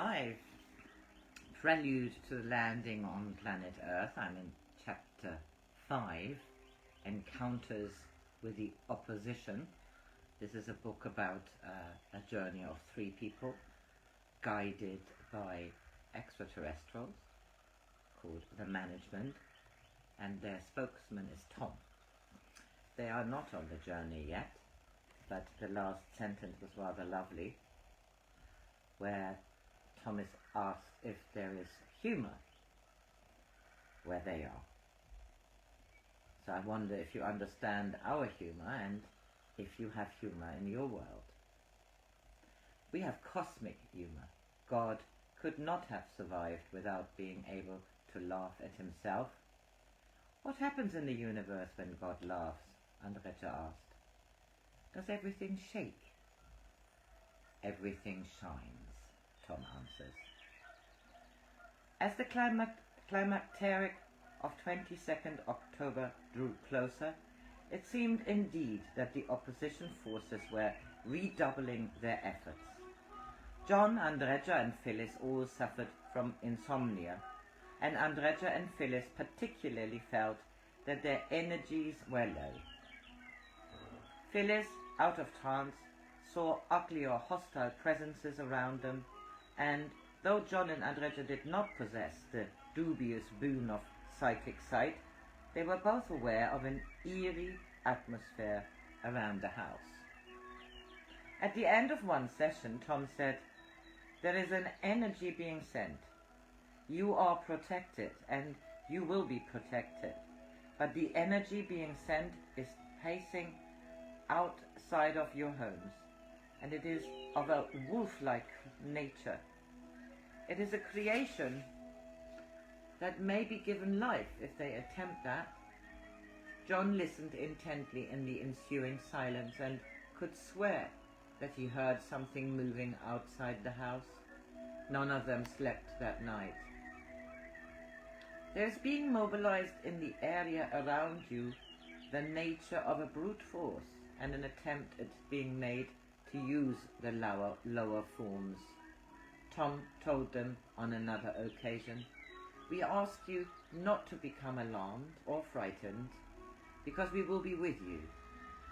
alive. Prelude to the landing on planet Earth. I'm in chapter 5, Encounters with the Opposition. This is a book about a journey of 3 people guided by extraterrestrials called the Management, and their spokesman is Tom. They are not on the journey yet, but the last sentence was rather lovely, where Thomas asks if there is humour where they are. So I wonder if you understand our humour and if you have humour in your world. We have cosmic humour. God could not have survived without being able to laugh at himself. What happens in the universe when God laughs? Andrija asked. Does everything shake? Everything shines, Tom answers. As the climacteric of 22nd October drew closer, it seemed indeed that the opposition forces were redoubling their efforts. John, Andrija and Phyllis all suffered from insomnia, and Andrija and Phyllis particularly felt that their energies were low. Phyllis, out of trance, saw ugly or hostile presences around them, and though John and Andrija did not possess the dubious boon of psychic sight, they were both aware of an eerie atmosphere around the house. At the end of one session, Tom said, "There is an energy being sent. You are protected, and you will be protected. But the energy being sent is pacing outside of your homes, and it is of a wolf-like nature. It is a creation that may be given life if they attempt that." John listened intently in the ensuing silence and could swear that he heard something moving outside the house. None of them slept that night. "There is being mobilized in the area around you the nature of a brute force, and an attempt is being made to use the lower forms," Tom told them on another occasion. "We ask you not to become alarmed or frightened, because we will be with you,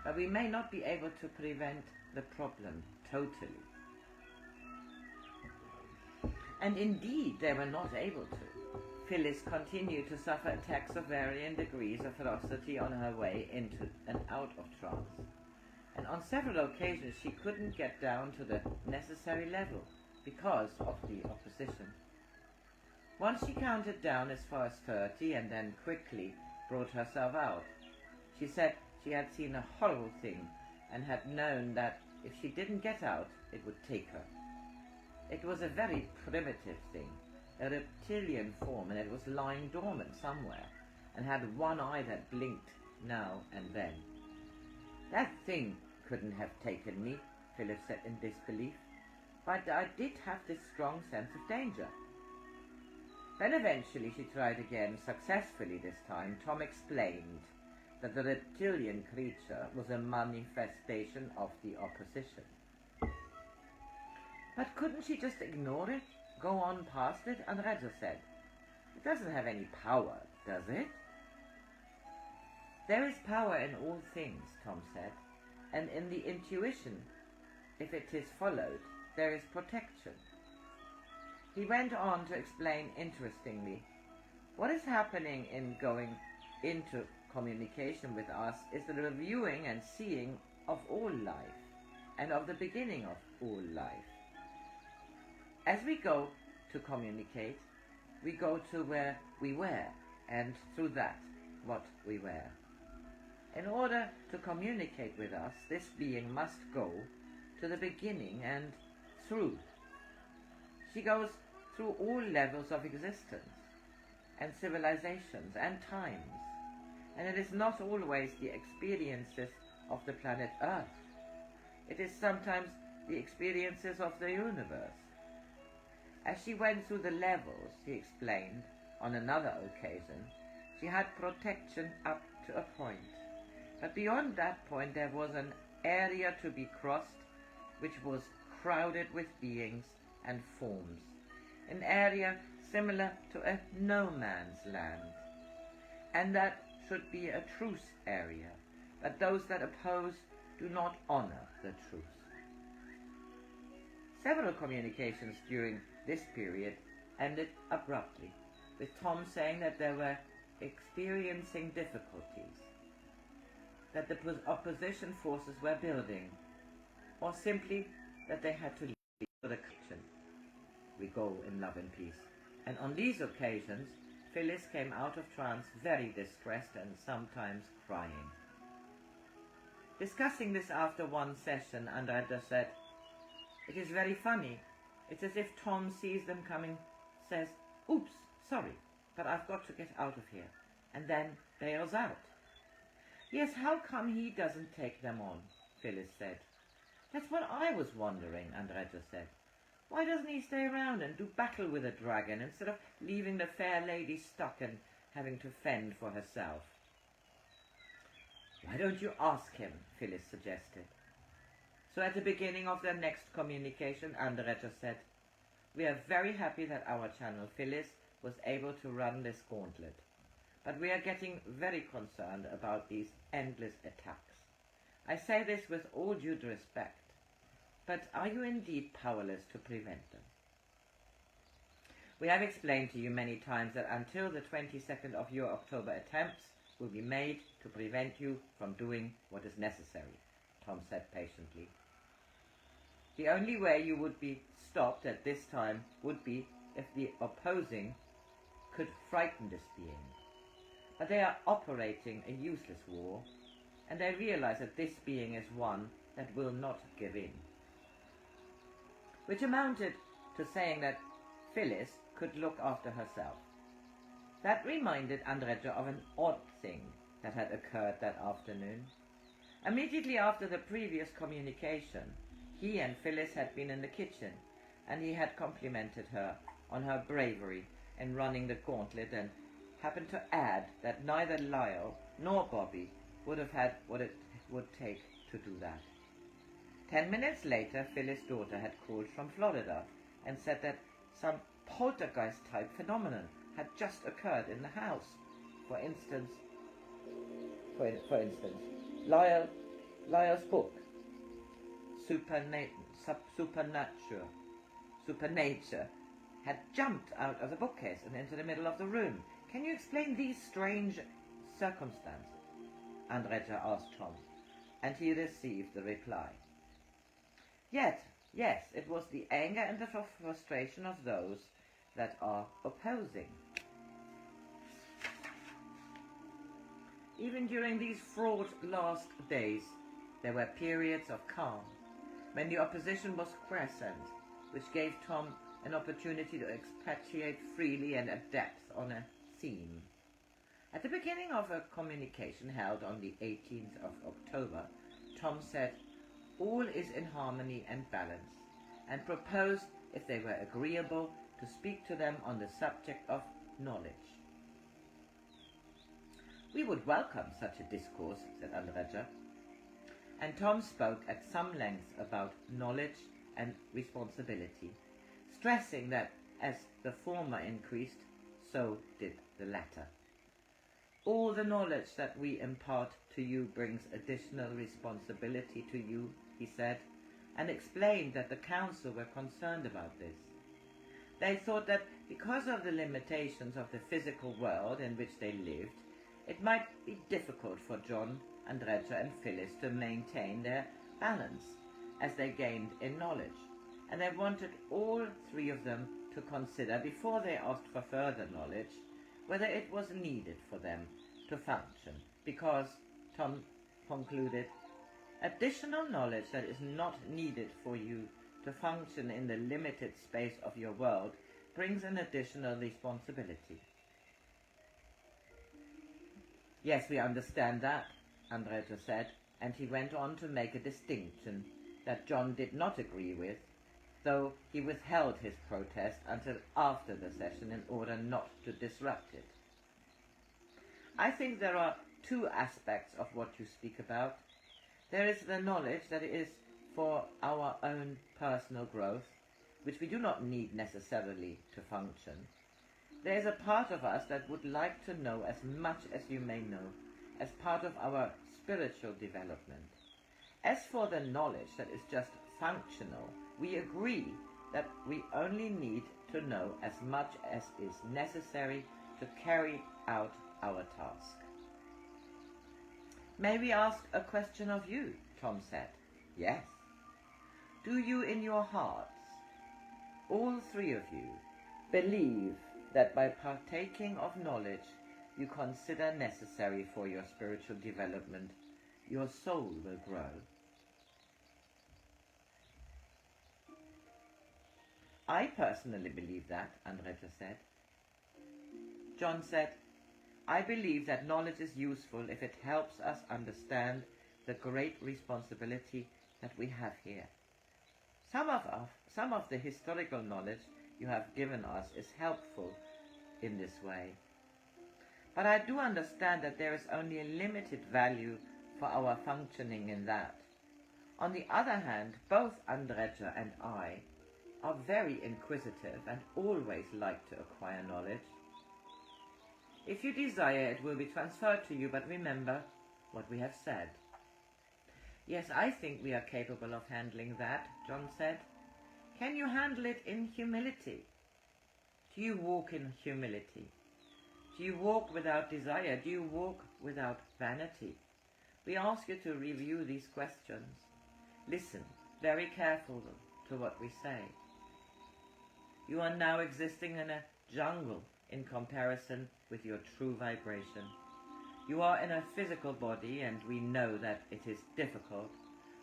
but we may not be able to prevent the problem totally." And indeed they were not able to. Phyllis continued to suffer attacks of varying degrees of ferocity on her way into and out of trance, and on several occasions she couldn't get down to the necessary level because of the opposition. Once she counted down as far as 30 and then quickly brought herself out. She said she had seen a horrible thing and had known that if she didn't get out, it would take her. It was a very primitive thing, a reptilian form, and it was lying dormant somewhere and had one eye that blinked now and then. "That thing couldn't have taken me," Phyllis said in disbelief, "but I did have this strong sense of danger." Then eventually she tried again, successfully this time. Tom explained that the reptilian creature was a manifestation of the opposition. "But couldn't she just ignore it? Go on past it?" Andrija said. "It doesn't have any power, does it?" "There is power in all things," Tom said, "and in the intuition, if it is followed, there is protection." He went on to explain interestingly, what is happening in going into communication with us is the reviewing and seeing of all life, and of the beginning of all life. As we go to communicate, we go to where we were, and through that, what we were. In order to communicate with us, this being must go to the beginning and through. She goes through all levels of existence, and civilizations, and times, and it is not always the experiences of the planet Earth. It is sometimes the experiences of the universe. As she went through the levels, he explained, on another occasion, she had protection up to a point, but beyond that point there was an area to be crossed which was crowded with beings and forms an area similar to a no man's land, and that should be a truce area, but those that oppose do not honor the truce. Several communications during this period ended abruptly, with Tom saying that they were experiencing difficulties, that the opposition forces were building, or simply that they had to leave for the kitchen. We go in love and peace. And on these occasions, Phyllis came out of trance very distressed and sometimes crying. Discussing this after one session, Andrija said, "It is very funny. It's as if Tom sees them coming, says, 'Oops, sorry, but I've got to get out of here,' and then bails out." "Yes, how come he doesn't take them on?" Phyllis said. "That's what I was wondering," Andrija said. "Why doesn't he stay around and do battle with a dragon instead of leaving the fair lady stuck and having to fend for herself?" "Why don't you ask him?" Phyllis suggested. So at the beginning of their next communication, Andrija said, "We are very happy that our channel Phyllis was able to run this gauntlet, but we are getting very concerned about these endless attacks. I say this with all due respect, but are you indeed powerless to prevent them? We have explained to you many times that until the 22nd of your October attempts will be made to prevent you from doing what is necessary," Tom said patiently. "The only way you would be stopped at this time would be if the opposing could frighten this being. But they are operating a useless war, and they realize that this being is one that will not give in." Which amounted to saying that Phyllis could look after herself. That reminded Andrija of an odd thing that had occurred that afternoon. Immediately after the previous communication, he and Phyllis had been in the kitchen, and he had complimented her on her bravery in running the gauntlet and happened to add that neither Lyle nor Bobby would have had what it would take to do that. 10 minutes later, Phyllis' daughter had called from Florida and said that some poltergeist-type phenomenon had just occurred in the house. For instance, Lyle's book, Supernature, had jumped out of the bookcase and into the middle of the room. "Can you explain these strange circumstances?" Andrija asked Tom, and he received the reply. Yes, it was the anger and the frustration of those that are opposing. Even during these fraught last days, there were periods of calm, when the opposition was present, which gave Tom an opportunity to expatiate freely and at depth on a theme. At the beginning of a communication held on the 18th of October, Tom said, "All is in harmony and balance," and proposed, if they were agreeable, to speak to them on the subject of knowledge. "We would welcome such a discourse," said Andrija, and Tom spoke at some length about knowledge and responsibility, stressing that as the former increased, so did the latter. "All the knowledge that we impart to you brings additional responsibility to you," he said, and explained that the council were concerned about this. They thought that because of the limitations of the physical world in which they lived, it might be difficult for John, Andrija, and Phyllis to maintain their balance as they gained in knowledge, and they wanted all three of them to consider, before they asked for further knowledge, whether it was needed for them to function, because, Tom concluded, additional knowledge that is not needed for you to function in the limited space of your world brings an additional responsibility. "Yes, we understand that," Andrija said, and he went on to make a distinction that John did not agree with, though he withheld his protest until after the session in order not to disrupt it. "I think there are two aspects of what you speak about. There is the knowledge that is for our own personal growth, which we do not need necessarily to function, there is a part of us that would like to know as much as you may know, as part of our spiritual development. As for the knowledge that is just functional, we agree that we only need to know as much as is necessary to carry out our task. May we ask a question of you? Tom said. Yes. Do you in your hearts, all three of you, believe that by partaking of knowledge you consider necessary for your spiritual development, your soul will grow? I personally believe that, Andrija said. John said, I believe that knowledge is useful if it helps us understand the great responsibility that we have here. Some of the historical knowledge you have given us is helpful in this way. But I do understand that there is only a limited value for our functioning in that. On the other hand, both Andrija and I are very inquisitive and always like to acquire knowledge. If you desire, it will be transferred to you, but remember what we have said. Yes, I think we are capable of handling that, John said. Can you handle it in humility? Do you walk in humility? Do you walk without desire? Do you walk without vanity? We ask you to review these questions. Listen very carefully to what we say. You are now existing in a jungle in comparison with your true vibration. You are in a physical body, and we know that it is difficult,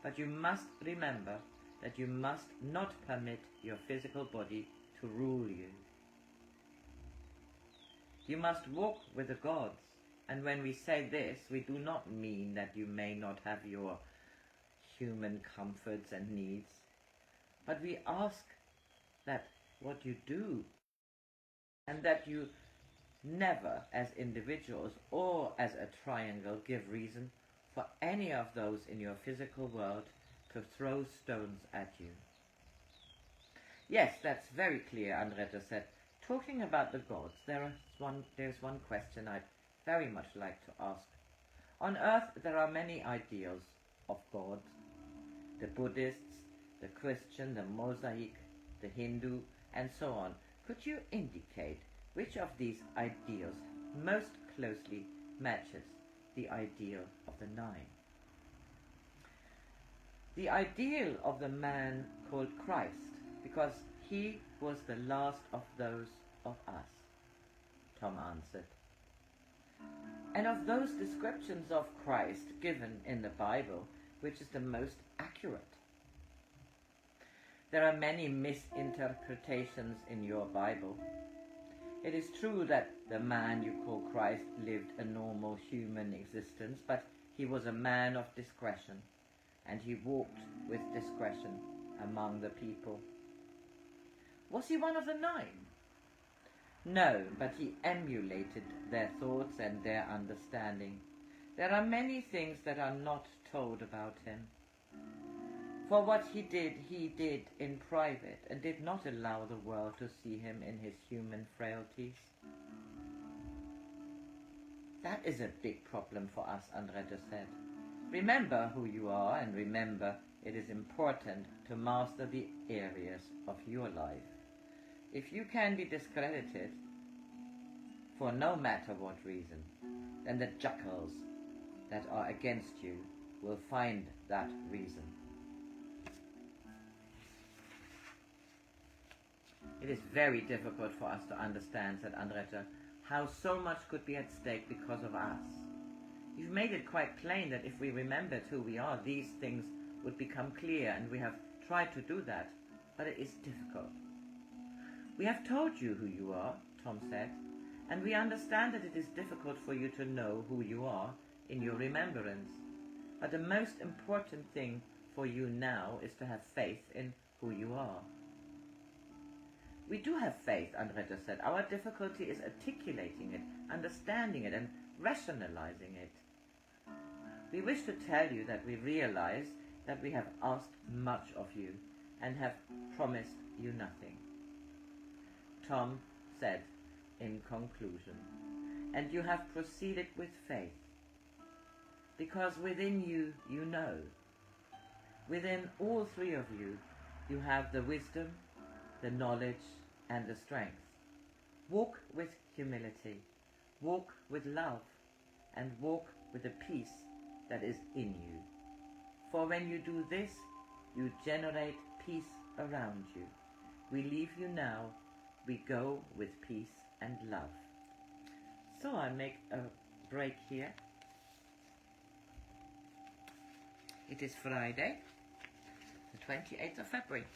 but you must remember that you must not permit your physical body to rule you. You must walk with the gods, and when we say this, we do not mean that you may not have your human comforts and needs, but we ask that what you do, and that you never, as individuals or as a triangle, give reason for any of those in your physical world to throw stones at you. Yes, that's very clear, Andrija said. Talking about the gods, there's one question I'd very much like to ask. On earth there are many ideals of gods. The Buddhists, the Christian, the Mosaic, the Hindu, and so on. Could you indicate which of these ideals most closely matches the ideal of the nine? The ideal of the man called Christ, because he was the last of those of us, Tom answered. And of those descriptions of Christ given in the Bible, which is the most accurate? There are many misinterpretations in your Bible. It is true that the man you call Christ lived a normal human existence, but he was a man of discretion, and he walked with discretion among the people. Was he one of the nine? No, but he emulated their thoughts and their understanding. There are many things that are not told about him. For what he did in private, and did not allow the world to see him in his human frailties. That is a big problem for us, Andrija said. Remember who you are, and remember it is important to master the areas of your life. If you can be discredited, for no matter what reason, then the jackals that are against you will find that reason. It is very difficult for us to understand, said Andrija, how so much could be at stake because of us. You've made it quite plain that if we remembered who we are, these things would become clear, and we have tried to do that, but it is difficult. We have told you who you are, Tom said, and we understand that it is difficult for you to know who you are in your remembrance. But the most important thing for you now is to have faith in who you are. We do have faith, Andrija said. Our difficulty is articulating it, understanding it, and rationalizing it. We wish to tell you that we realize that we have asked much of you, and have promised you nothing. Tom said in conclusion, and you have proceeded with faith, because within you, you know. Within all three of you, you have the wisdom, the knowledge, and the strength. Walk with humility, walk with love, and walk with the peace that is in you. For when you do this, you generate peace around you. We leave you now, we go with peace and love. So I make a break here. It is Friday, the 28th of February.